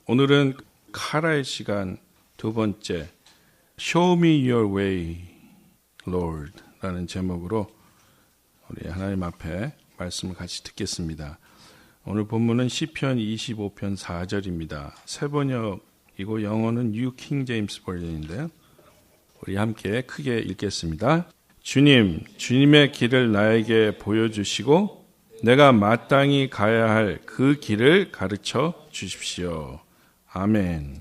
오늘은 카라의 시간 두 번째 Show me your way, Lord 라는 제목으로 우리 하나님 앞에 말씀을 같이 듣겠습니다. 오늘 본문은 시편 25편 4절입니다. 새 번역이고 영어는 New King James 버전인데요. 우리 함께 크게 읽겠습니다. 주님의 길을 나에게 보여주시고 내가 마땅히 가야 할 그 길을 가르쳐 주십시오. 아멘.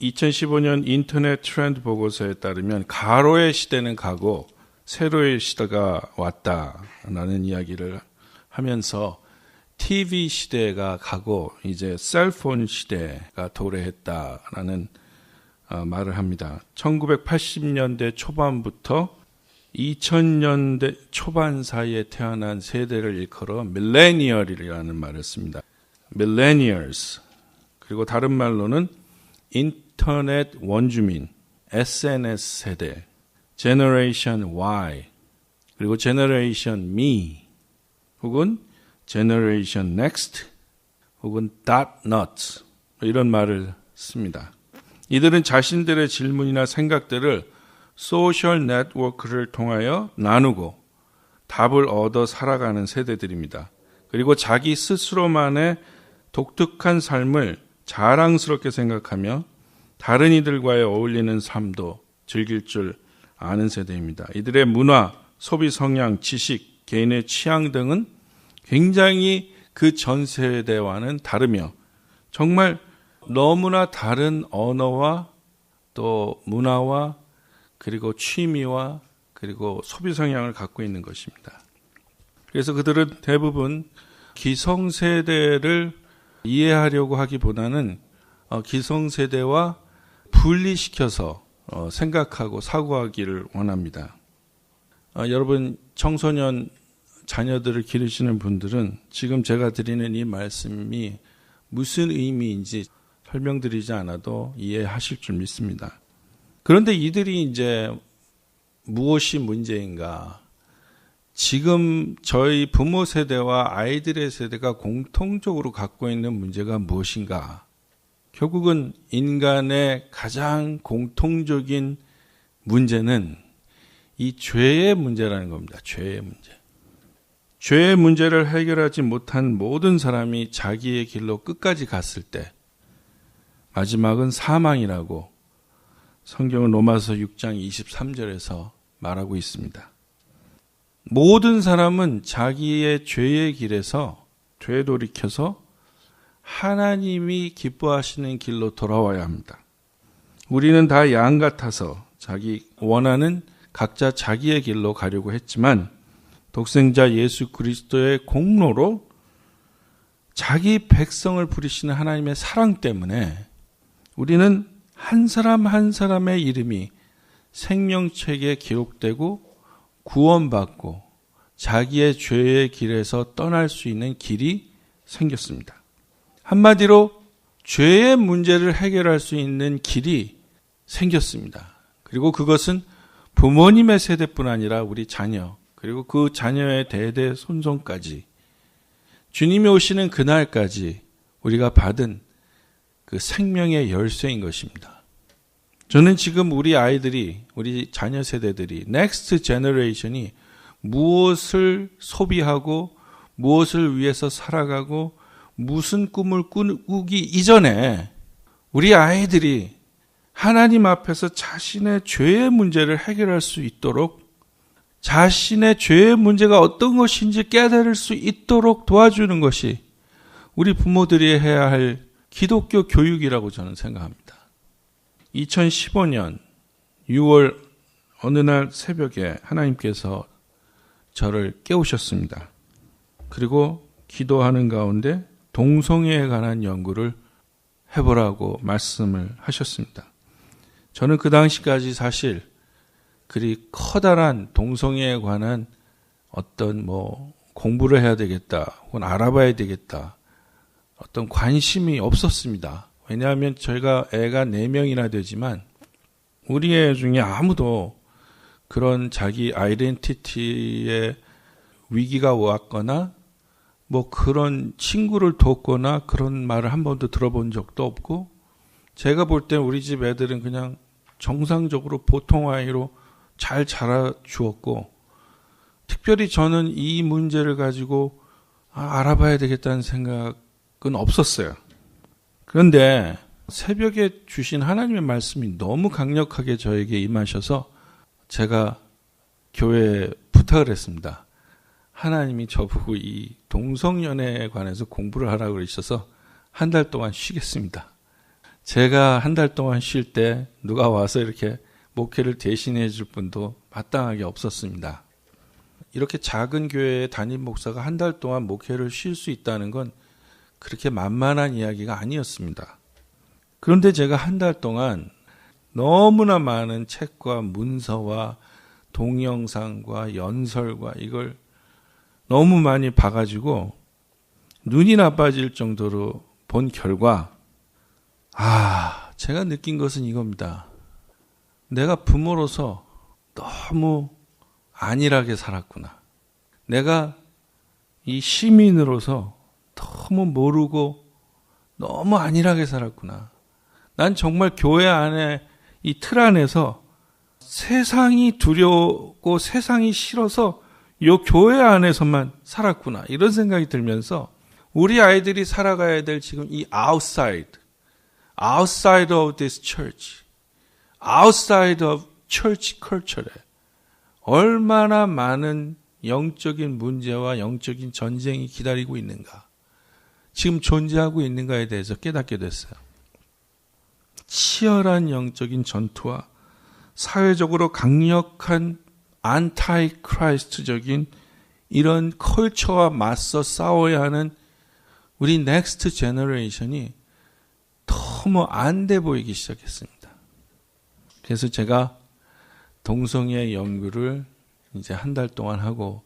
2015년 인터넷 트렌드 보고서에 따르면 가로의 시대는 가고 세로의 시대가 왔다라는 이야기를 하면서 TV 시대가 가고 이제 셀폰 시대가 도래했다라는 말을 합니다. 1980년대 초반부터 2000년대 초반 사이에 태어난 세대를 일컬어 밀레니얼이라는 말을 씁니다. Millennials. 그리고 다른 말로는 인터넷 원주민, SNS 세대, Generation Y, 그리고 Generation Me, 혹은 Generation Next, 혹은 Dot Nuts 이런 말을 씁니다. 이들은 자신들의 질문이나 생각들을 소셜 네트워크를 통하여 나누고 답을 얻어 살아가는 세대들입니다. 그리고 자기 스스로만의 독특한 삶을 자랑스럽게 생각하며 다른 이들과의 어울리는 삶도 즐길 줄 아는 세대입니다. 이들의 문화, 소비 성향, 지식, 개인의 취향 등은 굉장히 그 전 세대와는 다르며 정말 너무나 다른 언어와 또 문화와 그리고 취미와 그리고 소비 성향을 갖고 있는 것입니다. 그래서 그들은 대부분 기성세대를 이해하려고 하기보다는 기성세대와 분리시켜서 생각하고 사고하기를 원합니다. 여러분 청소년 자녀들을 기르시는 분들은 지금 제가 드리는 이 말씀이 무슨 의미인지 설명드리지 않아도 이해하실 줄 믿습니다. 그런데 이들이 이제 무엇이 문제인가? 지금 저희 부모 세대와 아이들의 세대가 공통적으로 갖고 있는 문제가 무엇인가? 결국은 인간의 가장 공통적인 문제는 이 죄의 문제라는 겁니다. 죄의 문제. 죄의 문제를 해결하지 못한 모든 사람이 자기의 길로 끝까지 갔을 때 마지막은 사망이라고 성경은 로마서 6장 23절에서 말하고 있습니다. 모든 사람은 자기의 죄의 길에서 되돌이켜서 하나님이 기뻐하시는 길로 돌아와야 합니다. 우리는 다 양 같아서 자기 원하는 각자 자기의 길로 가려고 했지만 독생자 예수 그리스도의 공로로 자기 백성을 부리시는 하나님의 사랑 때문에 우리는 한 사람 한 사람의 이름이 생명책에 기록되고 구원받고 자기의 죄의 길에서 떠날 수 있는 길이 생겼습니다. 한마디로 죄의 문제를 해결할 수 있는 길이 생겼습니다. 그리고 그것은 부모님의 세대뿐 아니라 우리 자녀 그리고 그 자녀의 대대 손손까지 주님이 오시는 그날까지 우리가 받은 그 생명의 열쇠인 것입니다. 저는 지금 우리 아이들이, 우리 자녀 세대들이, 넥스트 제너레이션이 무엇을 소비하고 무엇을 위해서 살아가고 무슨 꿈을 꾸기 이전에 우리 아이들이 하나님 앞에서 자신의 죄의 문제를 해결할 수 있도록 자신의 죄의 문제가 어떤 것인지 깨달을 수 있도록 도와주는 것이 우리 부모들이 해야 할 기독교 교육이라고 저는 생각합니다. 2015년 6월 어느 날 새벽에 하나님께서 저를 깨우셨습니다. 그리고 기도하는 가운데 동성애에 관한 연구를 해보라고 말씀을 하셨습니다. 저는 그 당시까지 사실 그리 커다란 동성애에 관한 어떤 공부를 해야 되겠다 혹은 알아봐야 되겠다 어떤 관심이 없었습니다. 왜냐하면 저희가 애가 4명이나 되지만 우리 애 중에 아무도 그런 자기 아이덴티티에 위기가 왔거나 뭐 그런 친구를 돕거나 그런 말을 한 번도 들어본 적도 없고, 제가 볼 때 우리 집 애들은 그냥 정상적으로 보통 아이로 잘 자라주었고, 특별히 저는 이 문제를 가지고 알아봐야 되겠다는 생각은 없었어요. 그런데 새벽에 주신 하나님의 말씀이 너무 강력하게 저에게 임하셔서 제가 교회에 부탁을 했습니다. 하나님이 저보고 이 동성연애에 관해서 공부를 하라고 그러셔서 한 달 동안 쉬겠습니다. 제가 한 달 동안 쉴 때 누가 와서 이렇게 목회를 대신해 줄 분도 마땅하게 없었습니다. 이렇게 작은 교회의 담임 목사가 한 달 동안 목회를 쉴 수 있다는 건 그렇게 만만한 이야기가 아니었습니다. 그런데 제가 한 달 동안 너무나 많은 책과 문서와 동영상과 연설과 이걸 너무 많이 봐가지고 눈이 나빠질 정도로 본 결과, 제가 느낀 것은 이겁니다. 내가 부모로서 너무 안일하게 살았구나. 내가 이 시민으로서 너무 모르고 너무 안일하게 살았구나. 난 정말 교회 안에 이 틀 안에서 세상이 두려우고 세상이 싫어서 이 교회 안에서만 살았구나. 이런 생각이 들면서 우리 아이들이 살아가야 될 지금 이 outside of this church, outside of church culture에 얼마나 많은 영적인 문제와 영적인 전쟁이 기다리고 있는가, 지금 존재하고 있는가에 대해서 깨닫게 됐어요. 치열한 영적인 전투와 사회적으로 강력한 안타이 크라이스트적인 이런 컬처와 맞서 싸워야 하는 우리 넥스트 제너레이션이 너무 안 돼 보이기 시작했습니다. 그래서 제가 동성애 연구를 이제 한 달 동안 하고,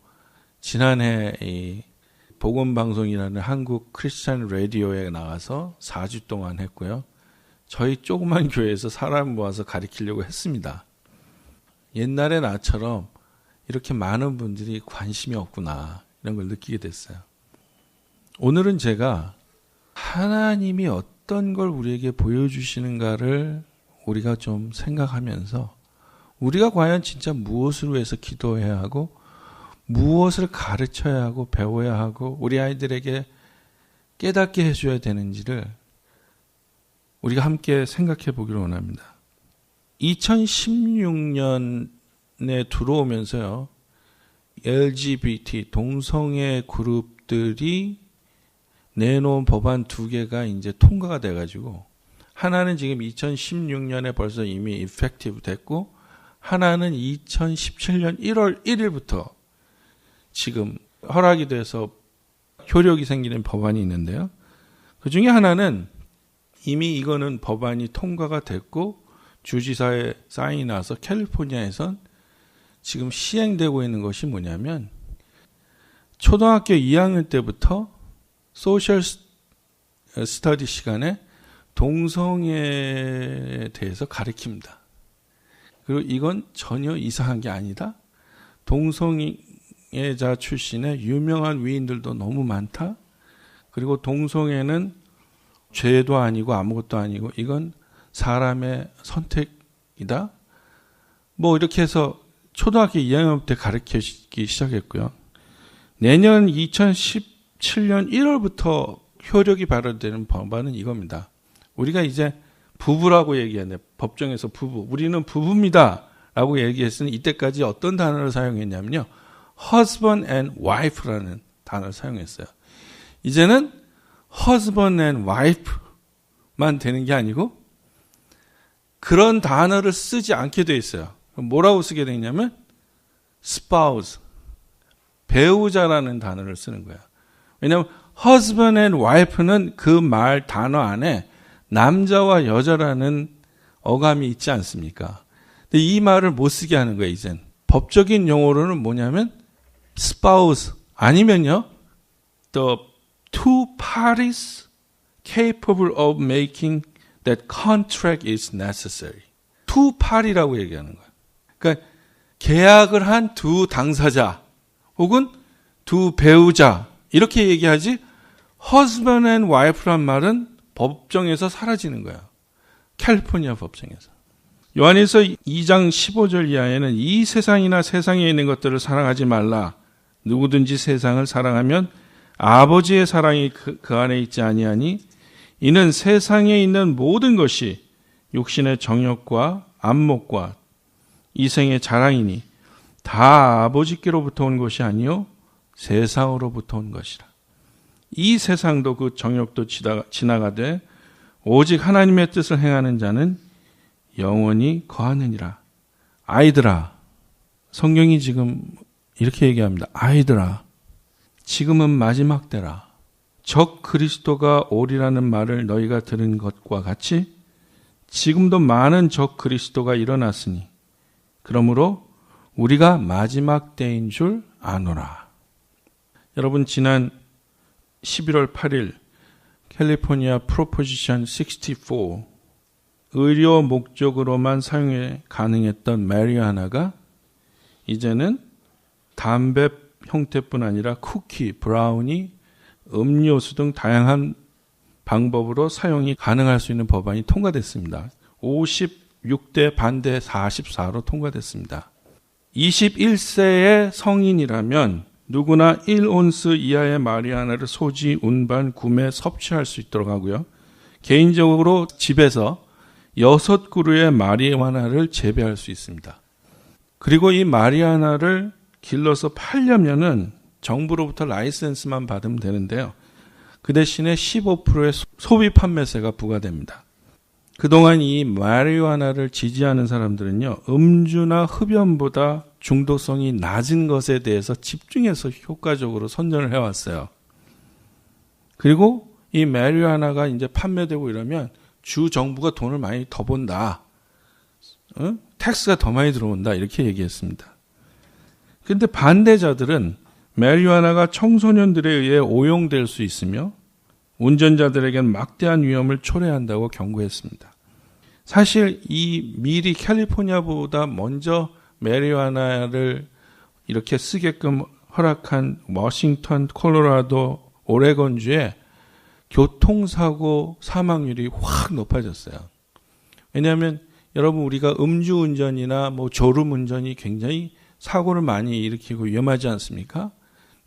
지난해 이 복음방송이라는 한국 크리스찬 라디오에 나가서 4주 동안 했고요. 저희 조그만 교회에서 사람 모아서 가르치려고 했습니다. 옛날에 나처럼 이렇게 많은 분들이 관심이 없구나, 이런 걸 느끼게 됐어요. 오늘은 제가 하나님이 어떤 걸 우리에게 보여주시는가를 우리가 좀 생각하면서 우리가 과연 진짜 무엇을 위해서 기도해야 하고 무엇을 가르쳐야 하고 배워야 하고 우리 아이들에게 깨닫게 해줘야 되는지를 우리가 함께 생각해 보기를 원합니다. 2016년에 들어오면서요, LGBT 동성애 그룹들이 내놓은 법안 2개가 이제 통과가 돼가지고, 하나는 지금 2016년에 벌써 이미 effective 됐고, 하나는 2017년 1월 1일부터 지금 허락이 돼서 효력이 생기는 법안이 있는데요. 그 중에 하나는 이미 이거는 법안이 통과가 됐고 주지사에 사인이 나서 캘리포니아에선 지금 시행되고 있는 것이 뭐냐면, 초등학교 2학년 때부터 소셜 스터디 시간에 동성애에 대해서 가르칩니다. 그리고 이건 전혀 이상한 게 아니다. 동성애자 출신의 유명한 위인들도 너무 많다. 그리고 동성애는 죄도 아니고 아무것도 아니고 이건 사람의 선택이다. 뭐 이렇게 해서 초등학교 2학년 때 가르치기 시작했고요. 내년 2017년 1월부터 효력이 발효되는 법안은 이겁니다. 우리가 이제 부부라고 얘기하는데 법정에서 부부, 우리는 부부입니다 라고 얘기했으니 이때까지 어떤 단어를 사용했냐면요, husband and wife라는 단어를 사용했어요. 이제는 husband and wife만 되는 게 아니고 그런 단어를 쓰지 않게 돼 있어요. 뭐라고 쓰게 되냐면 spouse, 배우자라는 단어를 쓰는 거야. 왜냐하면 husband and wife는 그 말 단어 안에 남자와 여자라는 어감이 있지 않습니까? 근데 이 말을 못 쓰게 하는 거예요, 이젠. 법적인 용어로는 뭐냐면 spouse 아니면요, the two parties capable of making that contract is necessary. two party라고 얘기하는 거예요. 그러니까 계약을 한 두 당사자 혹은 두 배우자 이렇게 얘기하지 husband and wife란 말은 법정에서 사라지는 거야. 캘리포니아 법정에서. 요한일서 2장 15절 이하에는 이 세상이나 세상에 있는 것들을 사랑하지 말라. 누구든지 세상을 사랑하면 아버지의 사랑이 그 안에 있지 아니하니 이는 세상에 있는 모든 것이 육신의 정욕과 안목과 이생의 자랑이니 다 아버지께로부터 온 것이 아니요 세상으로부터 온 것이라. 이 세상도 그 정욕도 지나가되 오직 하나님의 뜻을 행하는 자는 영원히 거하느니라. 아이들아, 성경이 지금 이렇게 얘기합니다. 아이들아, 지금은 마지막 때라. 적 그리스도가 오리라는 말을 너희가 들은 것과 같이 지금도 많은 적 그리스도가 일어났으니 그러므로 우리가 마지막 때인 줄 아노라. 여러분, 지난 11월 8일 캘리포니아 프로포지션 64 의료 목적으로만 사용이 가능했던 마리화나가 이제는 담배 형태뿐 아니라 쿠키, 브라우니, 음료수 등 다양한 방법으로 사용이 가능할 수 있는 법안이 통과됐습니다. 56대 반대 44로 통과됐습니다. 21세의 성인이라면 누구나 1온스 이하의 마리화나를 소지, 운반, 구매, 섭취할 수 있도록 하고요. 개인적으로 집에서 6그루의 마리화나를 재배할 수 있습니다. 그리고 이 마리화나를 길러서 팔려면은 정부로부터 라이센스만 받으면 되는데요. 그 대신에 15%의 소비 판매세가 부과됩니다. 그동안 이 마리화나를 지지하는 사람들은요, 음주나 흡연보다 중독성이 낮은 것에 대해서 집중해서 효과적으로 선전을 해왔어요. 그리고 이 마리화나가 이제 판매되고 이러면 주 정부가 돈을 많이 더 번다. 텍스가 더 많이 들어온다. 이렇게 얘기했습니다. 그런데 반대자들은 마리화나가 청소년들에 의해 오용될 수 있으며 운전자들에겐 막대한 위험을 초래한다고 경고했습니다. 사실 이 미리 캘리포니아보다 먼저 마리화나를 이렇게 쓰게끔 허락한 워싱턴, 콜로라도, 오레곤주에 교통사고 사망률이 확 높아졌어요. 왜냐하면 여러분, 우리가 음주운전이나 졸음운전이 굉장히 사고를 많이 일으키고 위험하지 않습니까?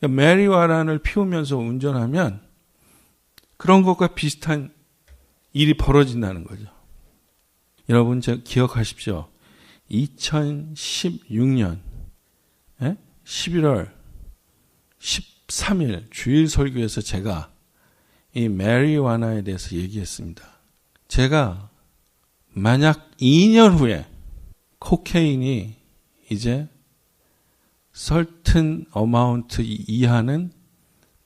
마리화나를 피우면서 운전하면 그런 것과 비슷한 일이 벌어진다는 거죠. 여러분, 기억하십시오. 2016년 11월 13일 주일 설교에서 제가 이 마리화나에 대해서 얘기했습니다. 제가 만약 2년 후에 코케인이 이제 certain amount 이하는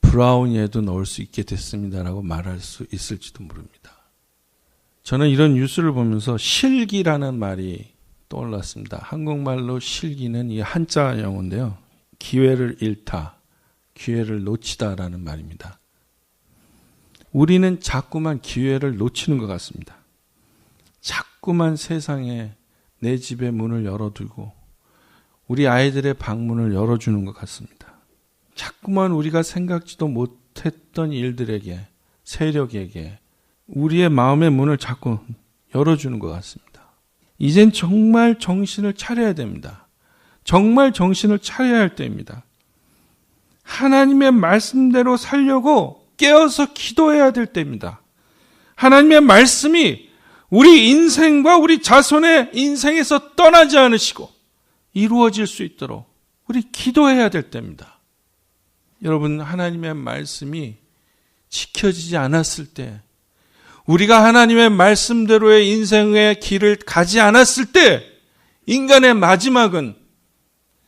브라우니에도 넣을 수 있게 됐습니다라고 말할 수 있을지도 모릅니다. 저는 이런 뉴스를 보면서 실기라는 말이 떠올랐습니다. 한국말로 실기는 이 한자 영어인데요. 기회를 잃다, 기회를 놓치다라는 말입니다. 우리는 자꾸만 기회를 놓치는 것 같습니다. 자꾸만 세상에 내 집의 문을 열어두고 우리 아이들의 방문을 열어주는 것 같습니다. 자꾸만 우리가 생각지도 못했던 일들에게, 세력에게 우리의 마음의 문을 자꾸 열어주는 것 같습니다. 이젠 정말 정신을 차려야 됩니다. 정말 정신을 차려야 할 때입니다. 하나님의 말씀대로 살려고 깨어서 기도해야 될 때입니다. 하나님의 말씀이 우리 인생과 우리 자손의 인생에서 떠나지 않으시고 이루어질 수 있도록 우리 기도해야 될 때입니다. 여러분, 하나님의 말씀이 지켜지지 않았을 때, 우리가 하나님의 말씀대로의 인생의 길을 가지 않았을 때 인간의 마지막은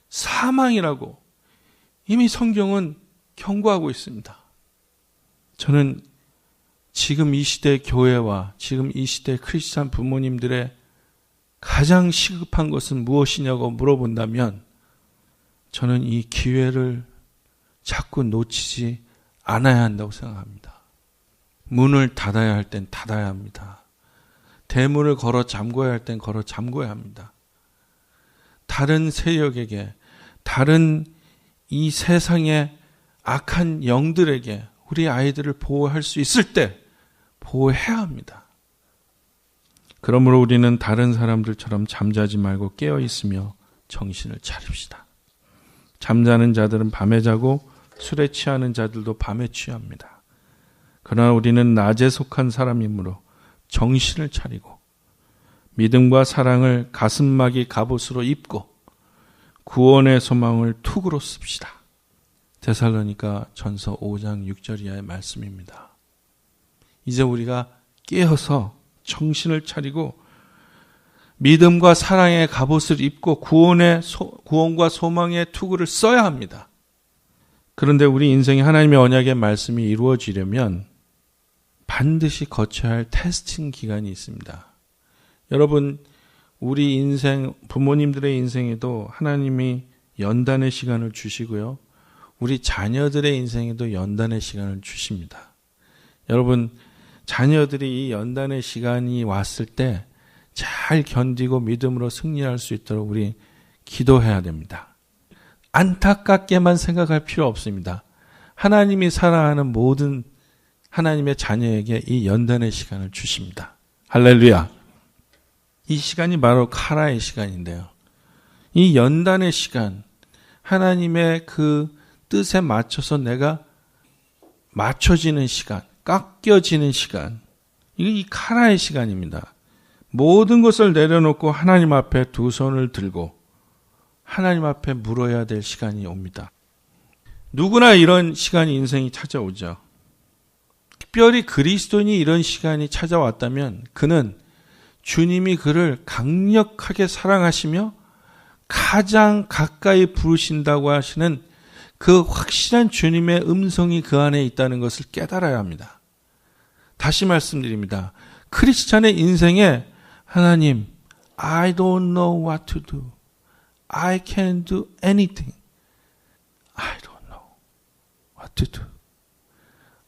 사망이라고 이미 성경은 경고하고 있습니다. 저는 지금 이 시대 교회와 지금 이 시대 크리스찬 부모님들의 가장 시급한 것은 무엇이냐고 물어본다면 저는 이 기회를 자꾸 놓치지 않아야 한다고 생각합니다. 문을 닫아야 할 땐 닫아야 합니다. 대문을 걸어 잠궈야 할 땐 걸어 잠궈야 합니다. 다른 세력에게, 다른 이 세상의 악한 영들에게 우리 아이들을 보호할 수 있을 때 보호해야 합니다. 그러므로 우리는 다른 사람들처럼 잠자지 말고 깨어 있으며 정신을 차립시다. 잠자는 자들은 밤에 자고 술에 취하는 자들도 밤에 취합니다. 그러나 우리는 낮에 속한 사람이므로 정신을 차리고 믿음과 사랑을 가슴막이 갑옷으로 입고 구원의 소망을 투구로 씁시다. 데살로니가 전서 5장 6절 이하의 말씀입니다. 이제 우리가 깨어서 정신을 차리고 믿음과 사랑의 갑옷을 입고 구원과 소망의 투구를 써야 합니다. 그런데 우리 인생에 하나님의 언약의 말씀이 이루어지려면 반드시 거쳐야 할 테스팅 기간이 있습니다. 여러분, 우리 인생, 부모님들의 인생에도 하나님이 연단의 시간을 주시고요. 우리 자녀들의 인생에도 연단의 시간을 주십니다. 여러분, 자녀들이 이 연단의 시간이 왔을 때 잘 견디고 믿음으로 승리할 수 있도록 우리 기도해야 됩니다. 안타깝게만 생각할 필요 없습니다. 하나님이 사랑하는 모든 하나님의 자녀에게 이 연단의 시간을 주십니다. 할렐루야. 이 시간이 바로 카라의 시간인데요. 이 연단의 시간, 하나님의 그 뜻에 맞춰서 내가 맞춰지는 시간, 깎여지는 시간, 이 카라의 시간입니다. 모든 것을 내려놓고 하나님 앞에 두 손을 들고 하나님 앞에 물어야 될 시간이 옵니다. 누구나 이런 시간이 인생이 찾아오죠. 특별히 그리스도인이 이런 시간이 찾아왔다면 그는 주님이 그를 강력하게 사랑하시며 가장 가까이 부르신다고 하시는 그 확실한 주님의 음성이 그 안에 있다는 것을 깨달아야 합니다. 다시 말씀드립니다. 크리스찬의 인생에 하나님, I don't know what to do. I can't do anything. I don't know what to do.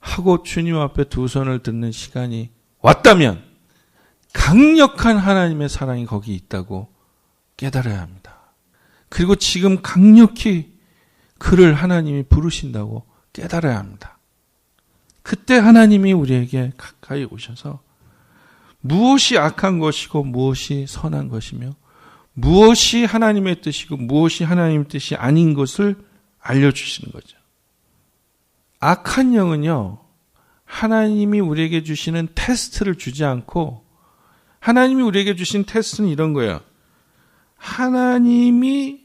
하고 주님 앞에 두 손을 듣는 시간이 왔다면 강력한 하나님의 사랑이 거기 있다고 깨달아야 합니다. 그리고 지금 강력히 그를 하나님이 부르신다고 깨달아야 합니다. 그때 하나님이 우리에게 가까이 오셔서 무엇이 악한 것이고 무엇이 선한 것이며 무엇이 하나님의 뜻이고 무엇이 하나님의 뜻이 아닌 것을 알려주시는 거죠. 악한 영은요, 하나님이 우리에게 주시는 테스트를 주지 않고 하나님이 우리에게 주신 테스트는 이런 거예요. 하나님이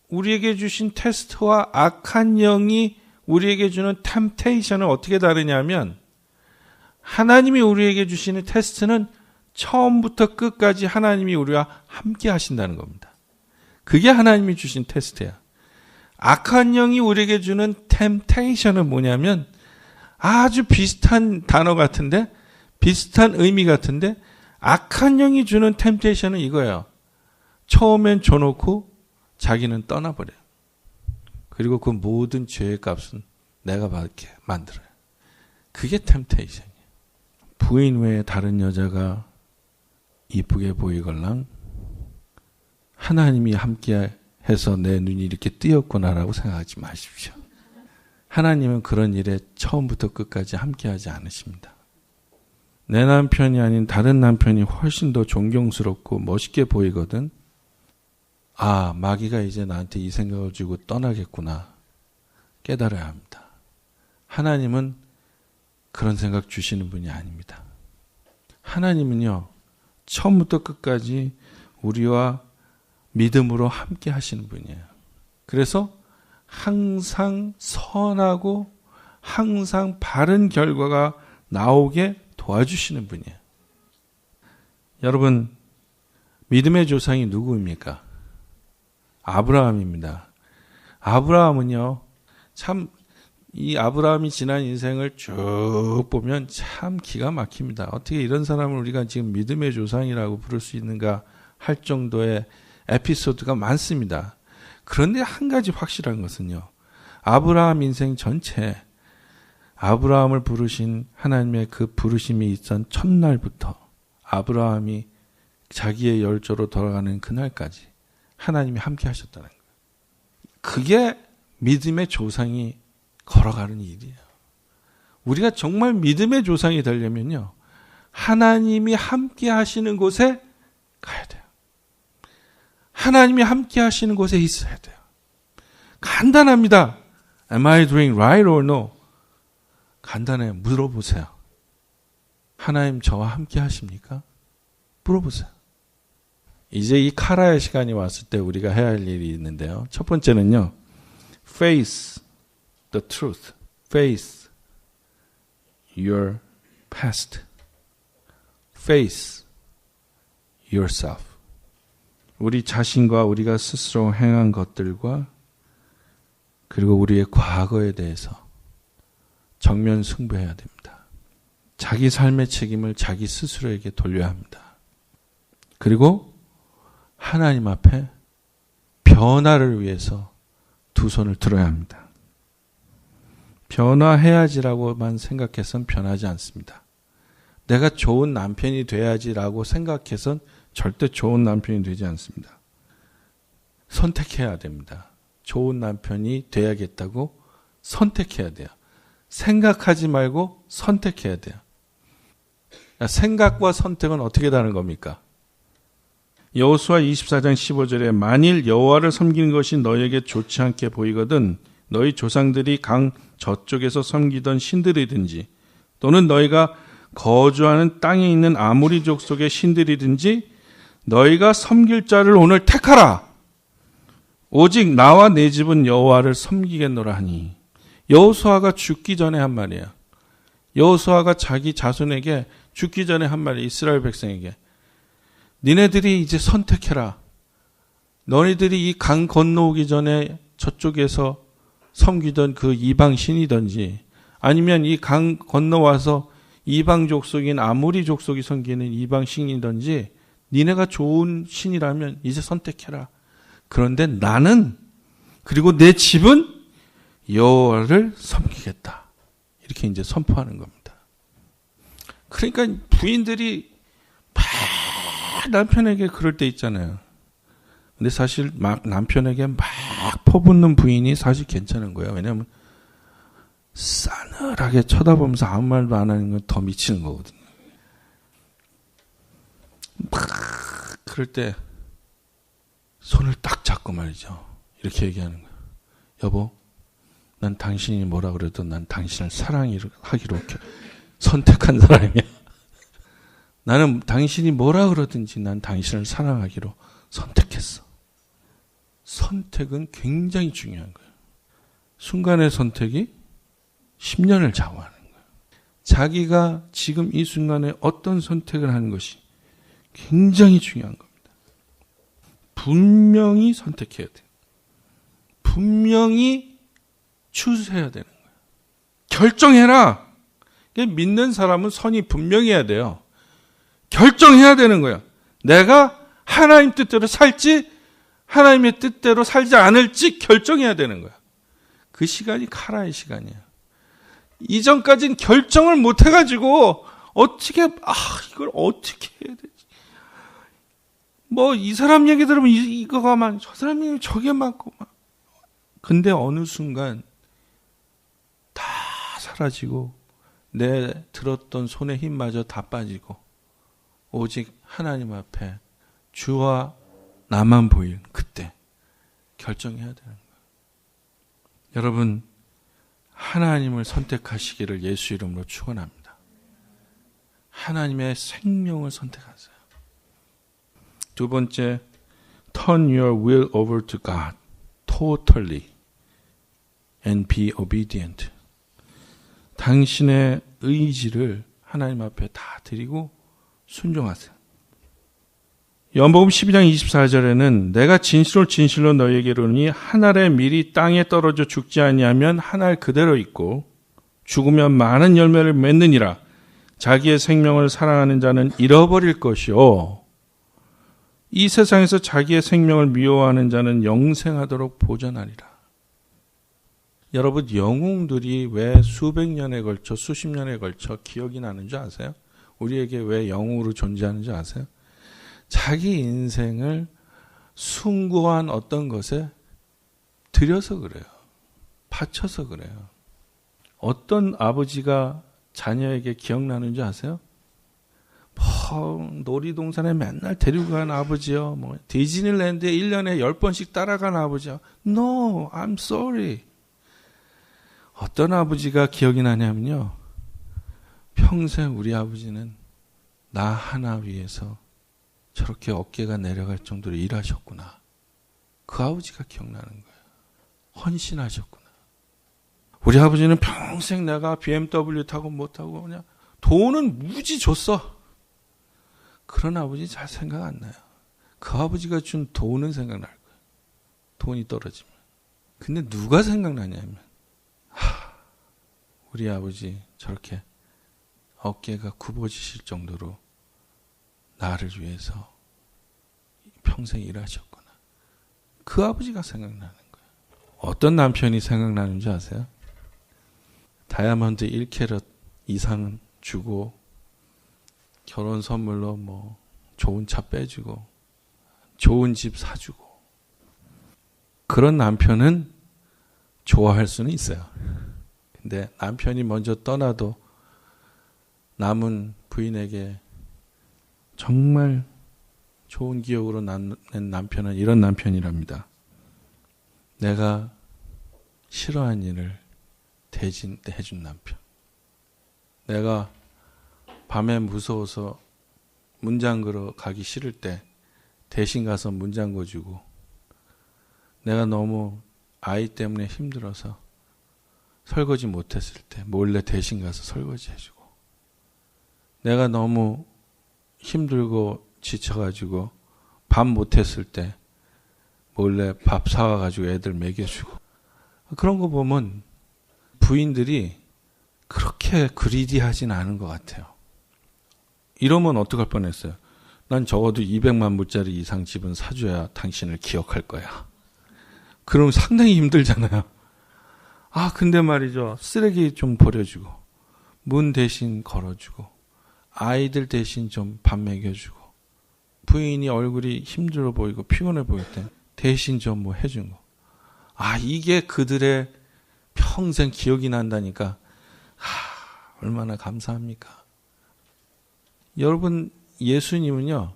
우리에게 주신 테스트와 악한 영이 우리에게 주는 템테이션은 어떻게 다르냐면 하나님이 우리에게 주시는 테스트는 처음부터 끝까지 하나님이 우리와 함께 하신다는 겁니다. 그게 하나님이 주신 테스트야. 악한 영이 우리에게 주는 템테이션은 뭐냐면 아주 비슷한 단어 같은데 비슷한 의미 같은데 악한 영이 주는 템테이션은 이거예요. 처음엔 줘놓고 자기는 떠나버려요. 그리고 그 모든 죄의 값은 내가 받게 만들어요. 그게 템테이션이에요. 부인 외에 다른 여자가 이쁘게 보이걸랑 하나님이 함께 해서 내 눈이 이렇게 뜨였구나라고 생각하지 마십시오. 하나님은 그런 일에 처음부터 끝까지 함께하지 않으십니다. 내 남편이 아닌 다른 남편이 훨씬 더 존경스럽고 멋있게 보이거든. 아, 마귀가 이제 나한테 이 생각을 주고 떠나겠구나. 깨달아야 합니다. 하나님은 그런 생각 주시는 분이 아닙니다. 하나님은요, 처음부터 끝까지 우리와 믿음으로 함께 하시는 분이에요. 그래서 항상 선하고 항상 바른 결과가 나오게 도와주시는 분이에요. 여러분, 믿음의 조상이 누구입니까? 아브라함입니다. 아브라함은요, 참, 이 아브라함이 지난 인생을 쭉 보면 참 기가 막힙니다. 어떻게 이런 사람을 우리가 지금 믿음의 조상이라고 부를 수 있는가 할 정도의 에피소드가 많습니다. 그런데 한 가지 확실한 것은요, 아브라함 인생 전체, 아브라함을 부르신 하나님의 그 부르심이 있던 첫날부터 아브라함이 자기의 열조로 돌아가는 그날까지 하나님이 함께 하셨다는 거예요. 그게 믿음의 조상이 걸어가는 일이에요. 우리가 정말 믿음의 조상이 되려면요, 하나님이 함께 하시는 곳에 가야 돼요. 하나님이 함께 하시는 곳에 있어야 돼요. 간단합니다. Am I doing right or no? 간단해요. 물어보세요. 하나님 저와 함께 하십니까? 물어보세요. 이제 이 카라의 시간이 왔을 때 우리가 해야 할 일이 있는데요. 첫 번째는요, face the truth. face your past. face yourself. 우리 자신과 우리가 스스로 행한 것들과 그리고 우리의 과거에 대해서 정면 승부해야 됩니다. 자기 삶의 책임을 자기 스스로에게 돌려야 합니다. 그리고 하나님 앞에 변화를 위해서 두 손을 들어야 합니다. 변화해야지라고만 생각해서는 변하지 않습니다. 내가 좋은 남편이 돼야지라고 생각해서는 절대 좋은 남편이 되지 않습니다. 선택해야 됩니다. 좋은 남편이 돼야겠다고 선택해야 돼요. 생각하지 말고 선택해야 돼요. 생각과 선택은 어떻게 다른 겁니까? 여호수아 24장 15절에 만일 여호와를 섬기는 것이 너에게 좋지 않게 보이거든 너희 조상들이 강 저쪽에서 섬기던 신들이든지 또는 너희가 거주하는 땅에 있는 아모리 족속의 신들이든지 너희가 섬길 자를 오늘 택하라. 오직 나와 내 집은 여호와를 섬기겠노라 하니. 여호수아가 죽기 전에 한 말이에요. 여호수아가 자기 자손에게 죽기 전에 한 말이에요. 이스라엘 백성에게. 니네들이 이제 선택해라. 너희들이 이 강 건너오기 전에 저쪽에서 섬기던 그 이방 신이든지 아니면 이 강 건너와서 이방 족속인 아모리 족속이 섬기는 이방 신이든지 니네가 좋은 신이라면 이제 선택해라. 그런데 나는 그리고 내 집은 여호와를 섬기겠다. 이렇게 이제 선포하는 겁니다. 그러니까 부인들이 막 남편에게 그럴 때 있잖아요. 근데 사실 막 남편에게 막 퍼붓는 부인이 사실 괜찮은 거예요. 왜냐하면 싸늘하게 쳐다보면서 아무 말도 안 하는 건 더 미치는 거거든요. 막 그럴 때 손을 딱 잡고 말이죠. 이렇게 얘기하는 거예요. 여보, 난 당신이 뭐라 그래도 난 당신을 사랑하기로 선택한 사람이야. 나는 당신이 뭐라 그러든지 난 당신을 사랑하기로 선택했어. 선택은 굉장히 중요한 거예요. 순간의 선택이 10년을 좌우하는 거예요. 자기가 지금 이 순간에 어떤 선택을 하는 것이 굉장히 중요한 겁니다. 분명히 선택해야 돼요. 분명히 추스해야 되는 거예요. 결정해라. 믿는 사람은 선이 분명해야 돼요. 결정해야 되는 거예요. 내가 하나님 뜻대로 살지 하나님의 뜻대로 살지 않을지 결정해야 되는 거예요. 그 시간이 카라의 시간이에요. 이전까지는 결정을 못 해가지고 이걸 어떻게 해야 되지? 뭐 이 사람 얘기 들으면 이거가 많고 저 사람 얘기 저게 많고 막. 근데 어느 순간 다 사라지고 내 들었던 손의 힘마저 다 빠지고 오직 하나님 앞에 주와 나만 보이는 그때 결정해야 되는 거예요. 여러분, 하나님을 선택하시기를 예수 이름으로 축원합니다. 하나님의 생명을 선택하세요. 두 번째, turn your will over to God totally and be obedient. 당신의 의지를 하나님 앞에 다 드리고 순종하세요. 요한복음 12장 24절에는 내가 진실로 너희에게 이르노니 한 알의 밀이 땅에 떨어져 죽지 아니하면 한 알 그대로 있고 죽으면 많은 열매를 맺느니라. 자기의 생명을 사랑하는 자는 잃어버릴 것이요 이 세상에서 자기의 생명을 미워하는 자는 영생하도록 보존하리라. 여러분, 영웅들이 왜 수백 년에 걸쳐 수십 년에 걸쳐 기억이 나는 줄 아세요? 우리에게 왜 영웅으로 존재하는 줄 아세요? 자기 인생을 숭고한 어떤 것에 들여서 그래요. 바쳐서 그래요. 어떤 아버지가 자녀에게 기억나는 줄 아세요? 놀이동산에 맨날 데리고 간 아버지요. 디즈니랜드에 1년에 10번씩 따라간 아버지요. No, I'm sorry. 어떤 아버지가 기억이 나냐면요. 평생 우리 아버지는 나 하나 위해서 저렇게 어깨가 내려갈 정도로 일하셨구나. 그 아버지가 기억나는 거예요. 헌신하셨구나. 우리 아버지는 평생 내가 BMW 타고 못 타고 그냥 돈은 무지 줬어. 그런 아버지 잘 생각 안 나요. 그 아버지가 준 돈은 생각날 거예요. 돈이 떨어지면. 근데 누가 생각나냐면 우리 아버지 저렇게 어깨가 굽어지실 정도로 나를 위해서 평생 일하셨구나. 그 아버지가 생각나는 거예요. 어떤 남편이 생각나는지 아세요? 다이아몬드 1캐럿 이상 주고 결혼 선물로 좋은 차 빼주고 좋은 집 사주고 그런 남편은 좋아할 수는 있어요. 근데 남편이 먼저 떠나도 남은 부인에게 정말 좋은 기억으로 낸 남편은 이런 남편이랍니다. 내가 싫어한 일을 대신 해준 남편. 내가 밤에 무서워서 문 잠그러 가기 싫을 때 대신 가서 문 잠궈주고, 내가 너무 아이 때문에 힘들어서 설거지 못했을 때 몰래 대신 가서 설거지 해주고, 내가 너무 힘들고 지쳐가지고 밥 못했을 때 몰래 밥 사와가지고 애들 먹여주고. 그런 거 보면 부인들이 그렇게 그리디하진 않은 것 같아요. 이러면 어떡할 뻔했어요. 난 적어도 200만 불짜리 이상 집은 사줘야 당신을 기억할 거야. 그럼 상당히 힘들잖아요. 근데 말이죠. 쓰레기 좀 버려주고, 문 대신 걸어주고, 아이들 대신 좀 밥 먹여주고, 부인이 얼굴이 힘들어 보이고 피곤해 보일 때 대신 좀 해준 거. 이게 그들의 평생 기억이 난다니까. 얼마나 감사합니까? 여러분, 예수님은요,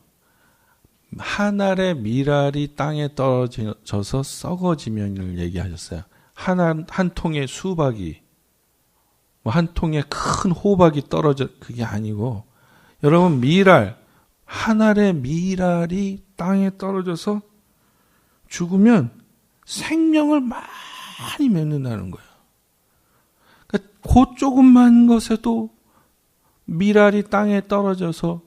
한 알의 밀알이 땅에 떨어져서 썩어지면을 얘기하셨어요. 한 통의 수박이, 한 통의 큰 호박이 떨어져, 그게 아니고, 여러분, 밀알, 한 알의 밀알이 땅에 떨어져서 죽으면 생명을 많이 맺는다는 거예요. 그러니까 그 조금만 것에도 밀알이 땅에 떨어져서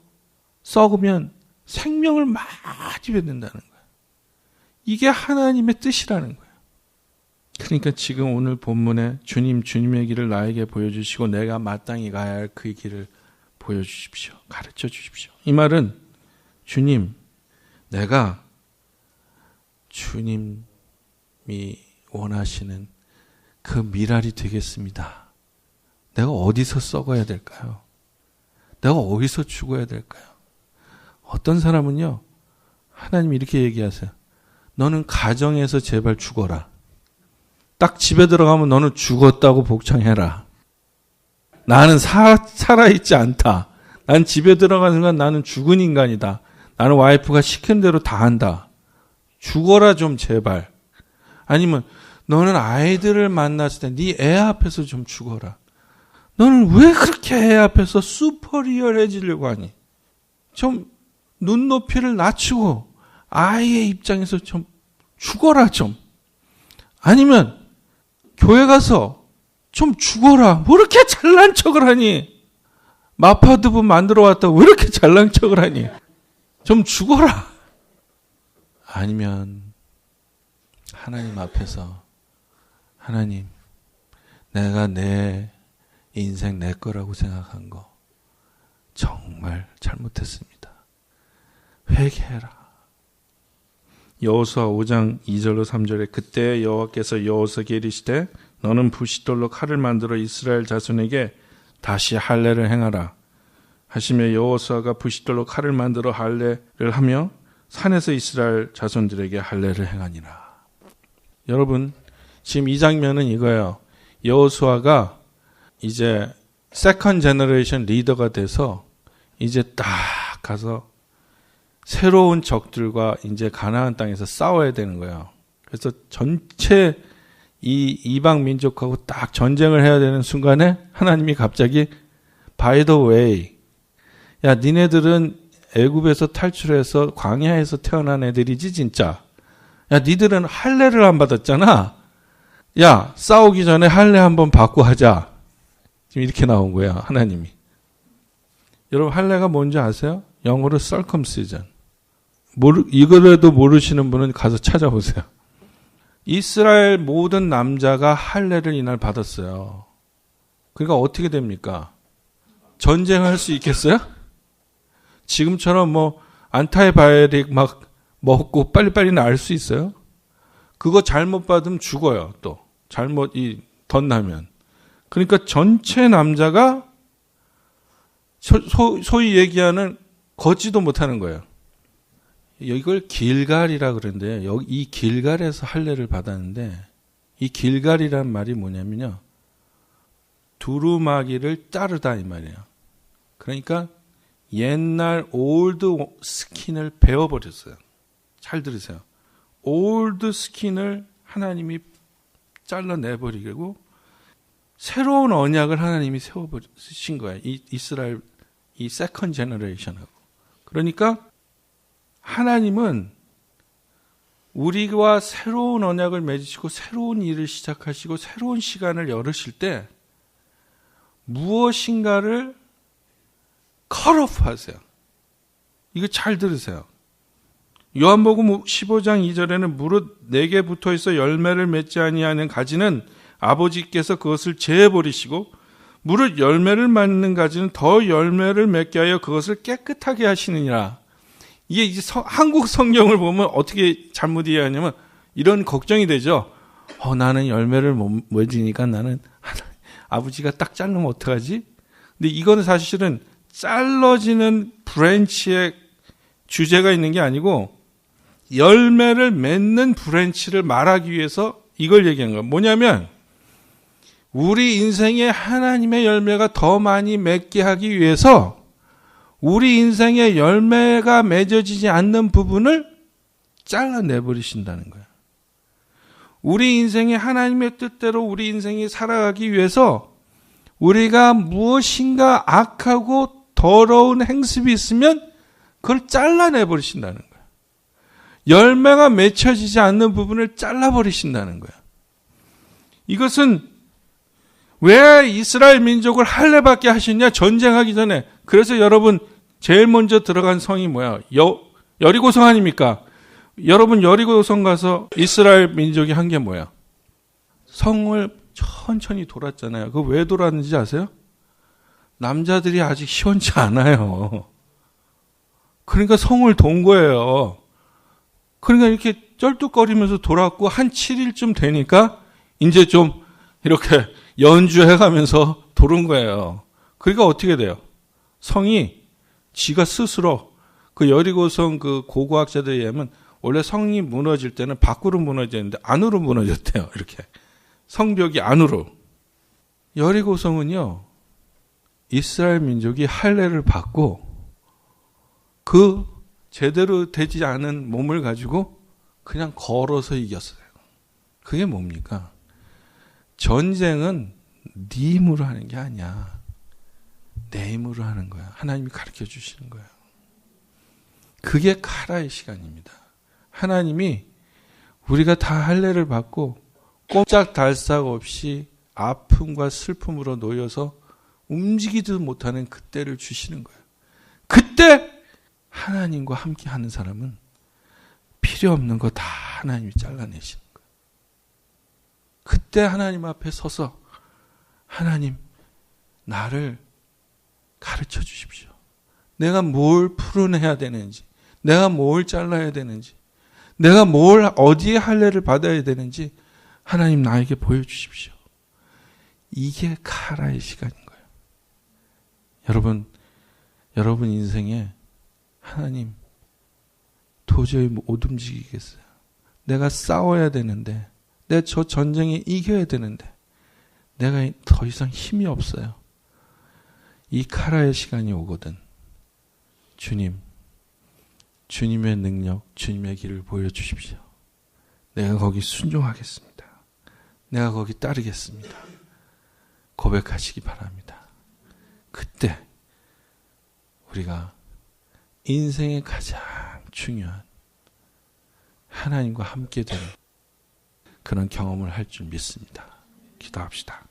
썩으면 생명을 많이 맺는다는 거예요. 이게 하나님의 뜻이라는 거예요. 그러니까 지금 오늘 본문에 주님의 길을 나에게 보여주시고 내가 마땅히 가야 할 그 길을 보여주십시오. 가르쳐 주십시오. 이 말은 주님, 내가 주님이 원하시는 그 밀알이 되겠습니다. 내가 어디서 썩어야 될까요? 내가 어디서 죽어야 될까요? 어떤 사람은요, 하나님이 이렇게 얘기하세요. 너는 가정에서 제발 죽어라. 딱 집에 들어가면 너는 죽었다고 복창해라. 나는 살아있지 않다. 난 집에 들어가는 순간 나는 죽은 인간이다. 나는 와이프가 시킨 대로 다 한다. 죽어라 좀 제발. 아니면 너는 아이들을 만났을 때 네 애 앞에서 좀 죽어라. 너는 왜 그렇게 애 앞에서 슈퍼리얼해지려고 하니? 좀 눈높이를 낮추고 아이의 입장에서 좀 죽어라 좀. 아니면 교회 가서 좀 죽어라. 뭐 이렇게 잘난 척을 하니? 마파두부 만들어 왔다고 왜 이렇게 잘난 척을 하니? 좀 죽어라. 아니면 하나님 앞에서 하나님, 내가 내 인생 내 거라고 생각한 거 정말 잘못했습니다. 회개해라. 여호수아 5장 2절로 3절에 그때 여호와께서 여호수아에게 이르시되 너는 부싯돌로 칼을 만들어 이스라엘 자손에게 다시 할례를 행하라 하시며 여호수아가 부싯돌로 칼을 만들어 할례를 하며 산에서 이스라엘 자손들에게 할례를 행하니라. 여러분, 지금 이 장면은 이거예요. 여호수아가 이제 세컨 제너레이션 리더가 돼서 이제 딱 가서 새로운 적들과 이제 가나안 땅에서 싸워야 되는 거예요. 그래서 전체 이 이방 민족하고 딱 전쟁을 해야 되는 순간에 하나님이 갑자기 by the way, 야 니네들은 애굽에서 탈출해서 광야에서 태어난 애들이지 진짜. 야 니들은 할례를 안 받았잖아. 야 싸우기 전에 할례 한번 받고 하자. 지금 이렇게 나온 거야 하나님이. 여러분 할례가 뭔지 아세요? 영어로 circumcision. 이거라도 모르시는 분은 가서 찾아보세요. 이스라엘 모든 남자가 할례를 이날 받았어요. 그러니까 어떻게 됩니까? 전쟁할 수 있겠어요? 지금처럼 뭐 안타이바이오틱 막 먹고 빨리빨리 나을 수 있어요? 그거 잘못 받으면 죽어요. 또 잘못 덧나면. 그러니까 전체 남자가 소위 얘기하는 걷지도 못하는 거예요. 이걸 길갈이라 그러는데 여기 이 길갈에서 할례를 받았는데 이 길갈이란 말이 뭐냐면요. 두루마기를 따르다 이 말이에요. 그러니까 옛날 올드 스킨을 베어버렸어요. 잘 들으세요. 올드 스킨을 하나님이 잘라내버리고 새로운 언약을 하나님이 세워버리신 거예요. 이 이스라엘 이 세컨 제너레이션하고. 그러니까 하나님은 우리와 새로운 언약을 맺으시고 새로운 일을 시작하시고 새로운 시간을 열으실 때 무엇인가를 컷오프 하세요. 이거 잘 들으세요. 요한복음 15장 2절에는 무릇 내게 붙어있어 열매를 맺지 아니하는 가지는 아버지께서 그것을 제해버리시고 무릇 열매를 맺는 가지는 더 열매를 맺게 하여 그것을 깨끗하게 하시느니라. 이게 이제 한국 성경을 보면 어떻게 잘못 이해하냐면 이런 걱정이 되죠. 나는 열매를 못 맺으니까 나는 아버지가 딱 자르면 어떡하지? 근데 이거는 사실은 잘라지는 브랜치의 주제가 있는 게 아니고 열매를 맺는 브랜치를 말하기 위해서 이걸 얘기한 거예요. 뭐냐면 우리 인생에 하나님의 열매가 더 많이 맺게 하기 위해서 우리 인생에 열매가 맺어지지 않는 부분을 잘라내버리신다는 거예요. 우리 인생에 하나님의 뜻대로 우리 인생이 살아가기 위해서 우리가 무엇인가 악하고 더러운 행습이 있으면 그걸 잘라내버리신다는 거예요. 열매가 맺혀지지 않는 부분을 잘라버리신다는 거예요. 이것은 왜 이스라엘 민족을 할례받게 하시냐? 전쟁하기 전에. 그래서 여러분 제일 먼저 들어간 성이 뭐야? 여리고성 아닙니까? 여러분 여리고성 가서 이스라엘 민족이 한 게 뭐야? 성을 천천히 돌았잖아요. 그거 왜 돌았는지 아세요? 남자들이 아직 시원치 않아요. 그러니까 성을 돈 거예요. 그러니까 이렇게 쩔뚝거리면서 돌았고 한 7일쯤 되니까 이제 좀 이렇게 연주해가면서 도는 거예요. 그러니까 어떻게 돼요? 성이 지가 스스로 그 여리고성 그 고고학자들에 의하면 원래 성이 무너질 때는 밖으로 무너졌는데 안으로 무너졌대요. 이렇게 성벽이 안으로. 여리고성은요 이스라엘 민족이 할례를 받고 그 제대로 되지 않은 몸을 가지고 그냥 걸어서 이겼어요. 그게 뭡니까? 전쟁은 네 힘으로 하는 게 아니야. 내 힘으로 하는 거야. 하나님이 가르쳐 주시는 거야. 그게 카라의 시간입니다. 하나님이 우리가 다 할례를 받고 꼼짝달싹 없이 아픔과 슬픔으로 놓여서 움직이지도 못하는 그때를 주시는 거예요. 그때 하나님과 함께 하는 사람은 필요 없는 거 다 하나님이 잘라내시는 거예요. 그때 하나님 앞에 서서 하나님 나를 가르쳐 주십시오. 내가 뭘 풀어내야 되는지, 내가 뭘 잘라야 되는지, 내가 뭘 어디에 할례를 받아야 되는지 하나님 나에게 보여주십시오. 이게 카라의 시간인 거예요. 여러분 인생에 하나님 도저히 못 움직이겠어요. 내가 싸워야 되는데, 내가 저 전쟁에 이겨야 되는데 내가 더 이상 힘이 없어요. 이 카라의 시간이 오거든. 주님, 주님의 능력, 주님의 길을 보여주십시오. 내가 거기 순종하겠습니다. 내가 거기 따르겠습니다. 고백하시기 바랍니다. 그때 우리가 인생의 가장 중요한 하나님과 함께 되는 그런 경험을 할 줄 믿습니다. 기도합시다.